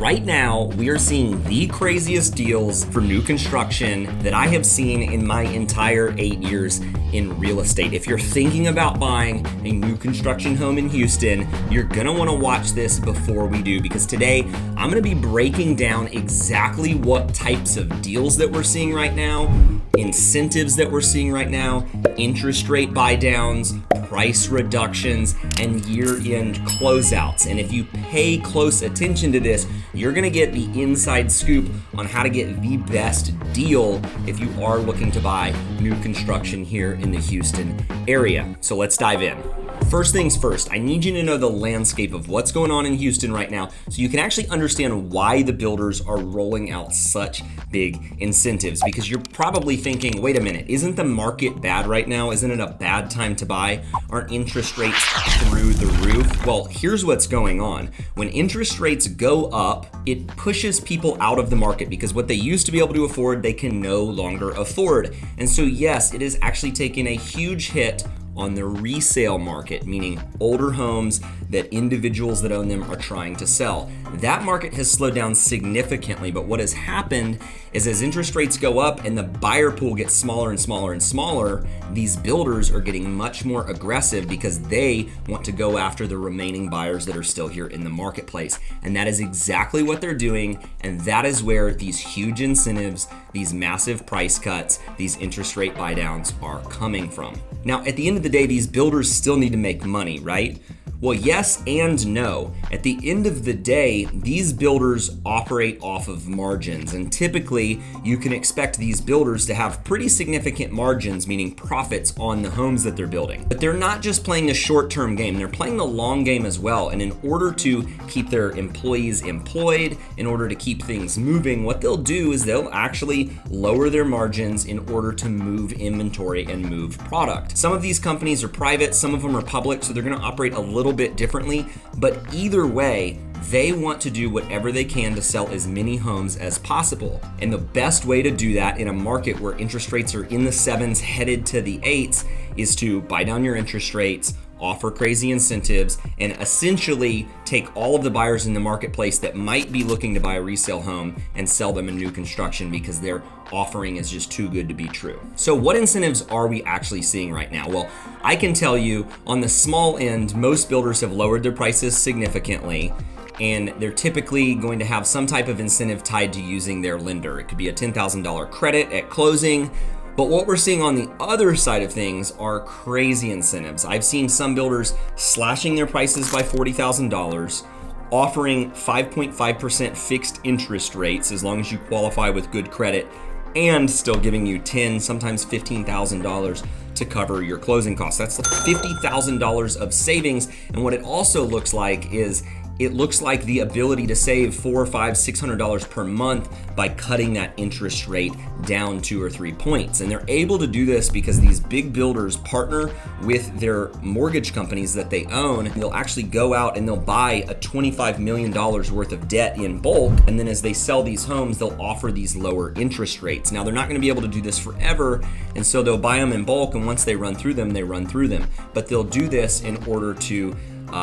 Right now, we are seeing the craziest deals for new construction that I have seen in my entire 8 years in real estate. If you're thinking about buying a new construction home in Houston, you're gonna wanna watch this before we do, because today I'm gonna be breaking down exactly what types of deals that we're seeing right now, incentives that we're seeing right now, interest rate buy downs, price reductions, and year-end closeouts. And if you pay close attention to this, you're gonna get the inside scoop on how to get the best deal if you are looking to buy new construction here in the Houston area. So let's dive in. First things first, I need you to know the landscape of what's going on in Houston right now so you can actually understand why the builders are rolling out such big incentives. Because you're probably thinking, wait a minute, isn't the market bad right now? Isn't it a bad time to buy? Aren't interest rates through the roof? Well, here's what's going on. When interest rates go up, it pushes people out of the market because what they used to be able to afford, they can no longer afford. And so yes, it is actually taking a huge hit on the resale market, meaning older homes that individuals that own them are trying to sell. That market has slowed down significantly, but what has happened is as interest rates go up and the buyer pool gets smaller and smaller and smaller, these builders are getting much more aggressive because they want to go after the remaining buyers that are still here in the marketplace. And that is exactly what they're doing, and that is where these huge incentives, these massive price cuts, these interest rate buy downs are coming from. Now, at the end of the day, these builders still need to make money, right? Well, yes and no. At the end of the day, these builders operate off of margins, and typically you can expect these builders to have pretty significant margins, meaning profits on the homes that they're building. But they're not just playing the short-term game, they're playing the long game as well. And in order to keep their employees employed, in order to keep things moving, what they'll do is they'll actually lower their margins in order to move inventory and move product. Some of these companies are private, some of them are public, so they're gonna operate a little bit differently, but either way, they want to do whatever they can to sell as many homes as possible. And the best way to do that in a market where interest rates are in the 7s headed to the 8s is to buy down your interest rates, offer crazy incentives, and essentially take all of the buyers in the marketplace that might be looking to buy a resale home and sell them a new construction because their offering is just too good to be true. So what incentives are we actually seeing right now? Well, I can tell you on the small end, most builders have lowered their prices significantly, and they're typically going to have some type of incentive tied to using their lender. It could be a $10,000 credit at closing. But what we're seeing on the other side of things are crazy incentives. I've seen some builders slashing their prices by $40,000, offering 5.5% fixed interest rates as long as you qualify with good credit, and still giving you $10,000, sometimes $15,000 to cover your closing costs. That's $50,000 of savings. And what it also looks like is it looks like the ability to save $400, $500, $600 per month by cutting that interest rate down 2 or 3 points. And they're able to do this because these big builders partner with their mortgage companies that they own. They'll actually go out and they'll buy a $25 million worth of debt in bulk. And then as they sell these homes, they'll offer these lower interest rates. Now, they're not gonna be able to do this forever. And so they'll buy them in bulk. And once they run through them, they run through them. But they'll do this in order to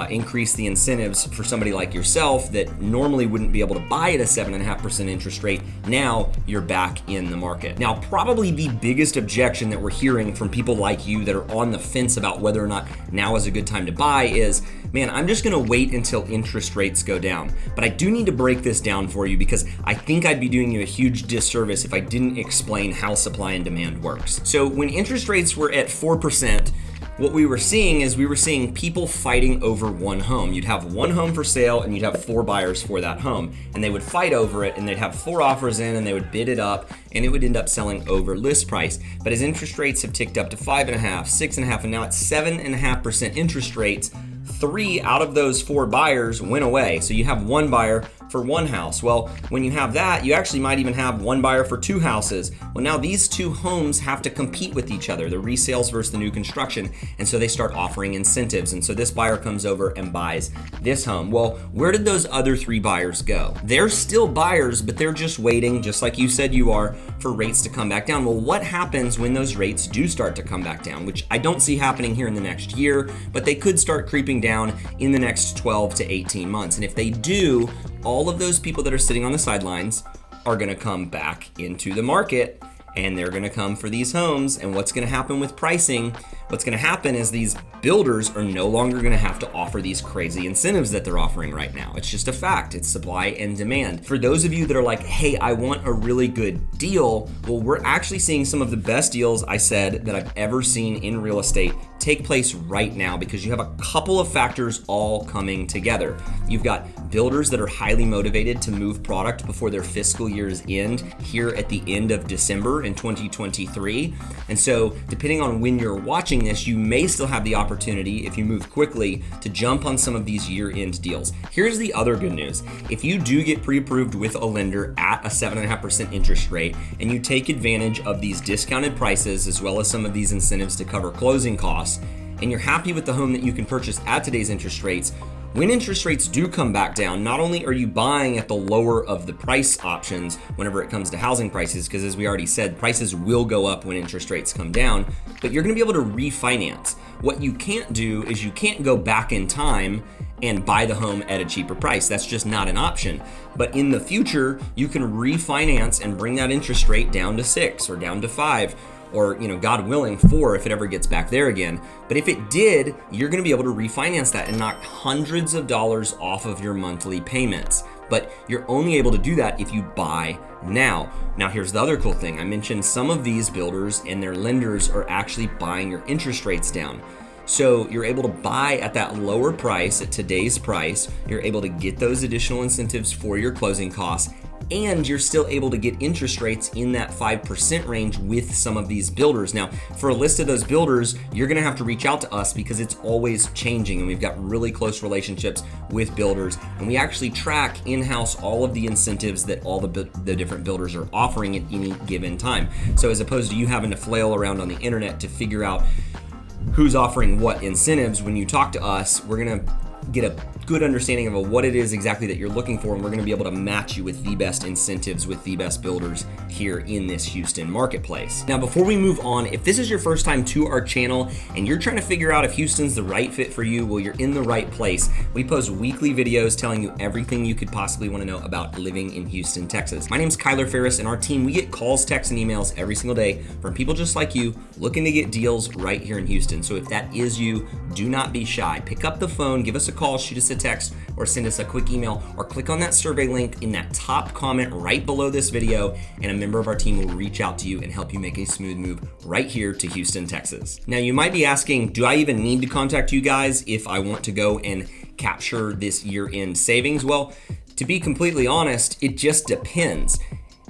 increase the incentives for somebody like yourself that normally wouldn't be able to buy at a 7.5% interest rate. Now you're back in the market. Now, probably the biggest objection that we're hearing from people like you that are on the fence about whether or not now is a good time to buy is, man, I'm just gonna wait until interest rates go down. But I do need to break this down for you because I think I'd be doing you a huge disservice if I didn't explain how supply and demand works. So when interest rates were at 4%, what we were seeing is we were seeing people fighting over one home. You'd have one home for sale and you'd have 4 buyers for that home, and they would fight over it, and they'd have 4 offers in and they would bid it up, and it would end up selling over list price. But as interest rates have ticked up to 5.5%, 6.5%, and now it's 7.5% interest rates, 3 out of those 4 buyers went away. So you have 1 buyer for 1 house. Well, when you have that, you actually might even have 1 buyer for 2 houses. Well, now these 2 homes have to compete with each other, the resales versus the new construction. And so they start offering incentives. And so this buyer comes over and buys this home. Well, where did those other 3 buyers go? They're still buyers, but they're just waiting, just like you said you are, for rates to come back down. Well, what happens when those rates do start to come back down, which I don't see happening here in the next year, but they could start creeping down in the next 12 to 18 months. And if they do, all of those people that are sitting on the sidelines are going to come back into the market, and they're going to come for these homes. And what's going to happen with pricing? What's going to happen is these builders are no longer going to have to offer these crazy incentives that they're offering right now. It's just a fact. It's supply and demand. For those of you that are like, hey, I want a really good deal, well, we're actually seeing some of the best deals, I said, that I've ever seen in real estate take place right now, because you have a couple of factors all coming together. You've got builders that are highly motivated to move product before their fiscal year's end here at the end of December in 2023. And so depending on when you're watching this, you may still have the opportunity, if you move quickly, to jump on some of these year-end deals. Here's the other good news. If you do get pre-approved with a lender at a 7.5% interest rate, and you take advantage of these discounted prices as well as some of these incentives to cover closing costs, and you're happy with the home that you can purchase at today's interest rates, when interest rates do come back down, not only are you buying at the lower of the price options whenever it comes to housing prices, because as we already said, prices will go up when interest rates come down, but you're going to be able to refinance. What you can't do is you can't go back in time and buy the home at a cheaper price. That's just not an option. But in the future, you can refinance and bring that interest rate down to 6 or down to 5. Or, God willing, 4 if it ever gets back there again. But if it did, you're gonna be able to refinance that and knock hundreds of dollars off of your monthly payments. But you're only able to do that if you buy now. Now, here's the other cool thing. I mentioned some of these builders and their lenders are actually buying your interest rates down. So you're able to buy at that lower price, at today's price. You're able to get those additional incentives for your closing costs, and you're still able to get interest rates in that 5% range with some of these builders. Now, for a list of those builders, you're gonna have to reach out to us because it's always changing, and we've got really close relationships with builders, and we actually track in-house all of the incentives that all the different builders are offering at any given time. So as opposed to you having to flail around on the internet to figure out who's offering what incentives, when you talk to us, we're gonna get a good understanding of what it is exactly that you're looking for, and we're going to be able to match you with the best incentives with the best builders here in this Houston marketplace. Now, before we move on, if this is your first time to our channel and you're trying to figure out if Houston's the right fit for you, well, you're in the right place. We post weekly videos telling you everything you could possibly want to know about living in Houston, Texas. My name's Kyler Ferris, and our team, we get calls, texts, and emails every single day from people just like you looking to get deals right here in Houston. So if that is you, do not be shy. Pick up the phone, give us a call, shoot us a text, or send us a quick email, or click on that survey link in that top comment right below this video, and a member of our team will reach out to you and help you make a smooth move right here to Houston, Texas. Now, you might be asking, do I even need to contact you guys if I want to go and capture this year-end savings? Well, to be completely honest, it just depends.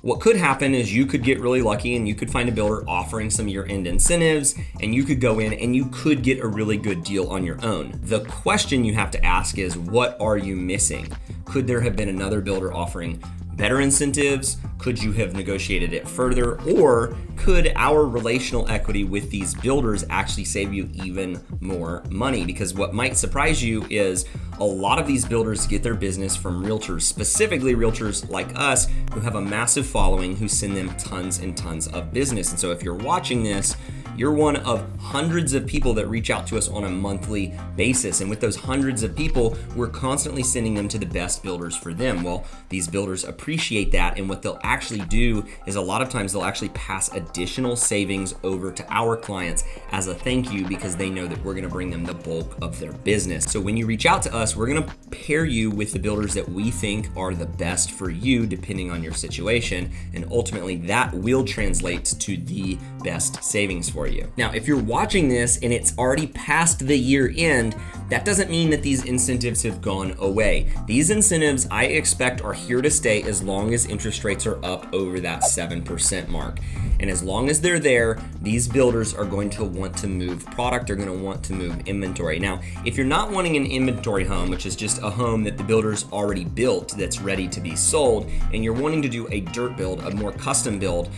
What could happen is you could get really lucky and you could find a builder offering some year-end incentives, and you could go in and you could get a really good deal on your own. The question you have to ask is, what are you missing? Could there have been another builder offering better incentives? Could you have negotiated it further? Or could our relational equity with these builders actually save you even more money? Because what might surprise you is a lot of these builders get their business from realtors, specifically realtors like us who have a massive following who send them tons and tons of business. And so if you're watching this, you're one of hundreds of people that reach out to us on a monthly basis. And with those hundreds of people, we're constantly sending them to the best builders for them. Well, these builders appreciate that. And what they'll actually do is a lot of times they'll actually pass additional savings over to our clients as a thank you, because they know that we're going to bring them the bulk of their business. So when you reach out to us, we're going to pair you with the builders that we think are the best for you, depending on your situation. And ultimately that will translate to the best savings for you. Now, if you're watching this and it's already past the year end, that doesn't mean that these incentives have gone away. These incentives, I expect, are here to stay as long as interest rates are up over that 7% mark. And as long as they're there, these builders are going to want to move product, they're going to want to move inventory. Now, if you're not wanting an inventory home, which is just a home that the builder's already built that's ready to be sold, and you're wanting to do a dirt build, a more custom build,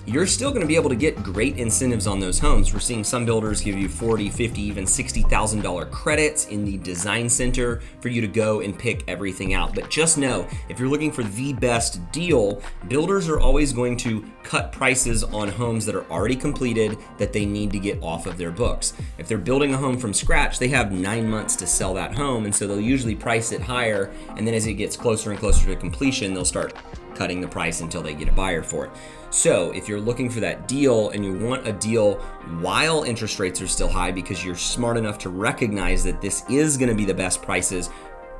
you're still going to be able to get great incentives on those homes. We're seeing some builders give you $40,000, $50,000, even $60,000 credits in the design center for you to go and pick everything out. But just know, if you're looking for the best deal, builders are always going to cut prices on homes that are already completed that they need to get off of their books. If they're building a home from scratch, they have 9 months to sell that home, and so they'll usually price it higher, and then as it gets closer and closer to completion, they'll start cutting the price until they get a buyer for it. So if you're looking for that deal and you want a deal while interest rates are still high, because you're smart enough to recognize that this is going to be the best prices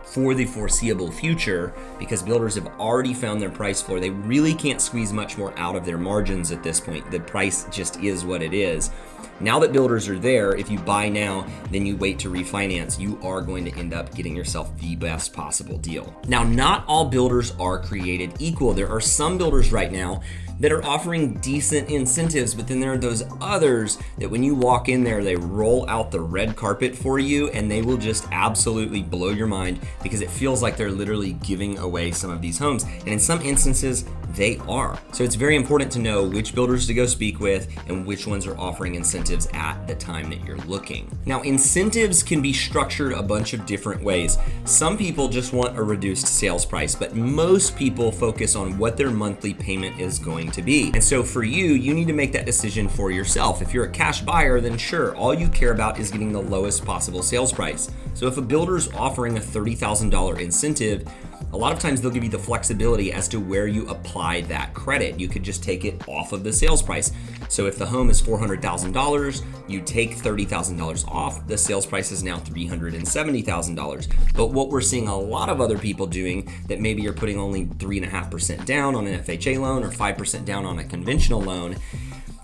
for the foreseeable future, because builders have already found their price floor. They really can't squeeze much more out of their margins at this point. The price just is what it is. Now that builders are there, if you buy now, then you wait to refinance, you are going to end up getting yourself the best possible deal. Now, not all builders are created equal. There are some builders right now that are offering decent incentives, but then there are those others that when you walk in there, they roll out the red carpet for you and they will just absolutely blow your mind, because it feels like they're literally giving away some of these homes. And in some instances, they are. So it's very important to know which builders to go speak with and which ones are offering incentives at the time that you're looking. Now, incentives can be structured a bunch of different ways. Some people just want a reduced sales price, but most people focus on what their monthly payment is going to be. And so for you, you need to make that decision for yourself. If you're a cash buyer, then sure, all you care about is getting the lowest possible sales price. So if a builder's offering a $30,000 incentive, a lot of times they'll give you the flexibility as to where you apply that credit. You could just take it off of the sales price. So if the home is $400,000, you take $30,000 off, the sales price is now $370,000. But what we're seeing a lot of other people doing, that maybe you're putting only 3.5% down on an FHA loan or 5% down on a conventional loan,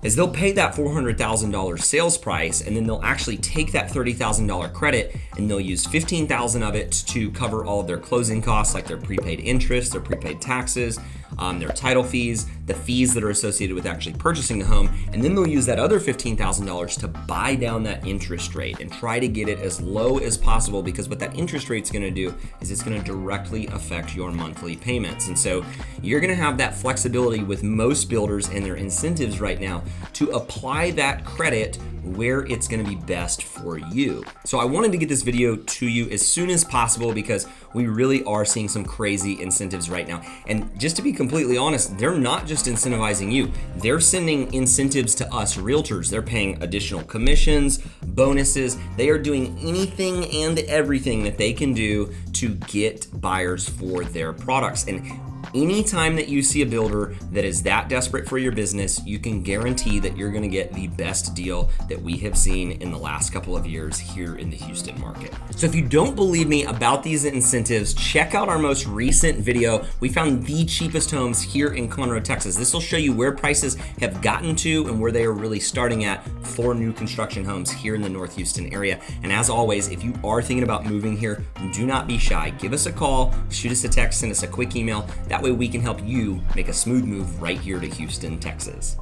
is they'll pay that $400,000 sales price, and then they'll actually take that $30,000 credit and they'll use $15,000 of it to cover all of their closing costs, like their prepaid interest, their prepaid taxes, their title fees, the fees that are associated with actually purchasing the home, and then they'll use that other $15,000 to buy down that interest rate and try to get it as low as possible, because what that interest rate's going to do is it's going to directly affect your monthly payments. And so you're going to have that flexibility with most builders and their incentives right now to apply that credit where it's going to be best for you. So I wanted to get this video to you as soon as possible, because we really are seeing some crazy incentives right now. And just to be completely honest, they're not just incentivizing you. They're sending incentives to us realtors. They're paying additional commissions, bonuses. They are doing anything and everything that they can do to get buyers for their products. And anytime that you see a builder that is that desperate for your business, you can guarantee that you're going to get the best deal that we have seen in the last couple of years here in the Houston market. So if you don't believe me about these incentives, check out our most recent video. We found the cheapest homes here in Conroe, Texas. This will show you where prices have gotten to and where they are really starting at for new construction homes here in the North Houston area. And as always, if you are thinking about moving here, do not be shy. Give us a call, shoot us a text, send us a quick email. That way we can help you make a smooth move right here to Houston, Texas.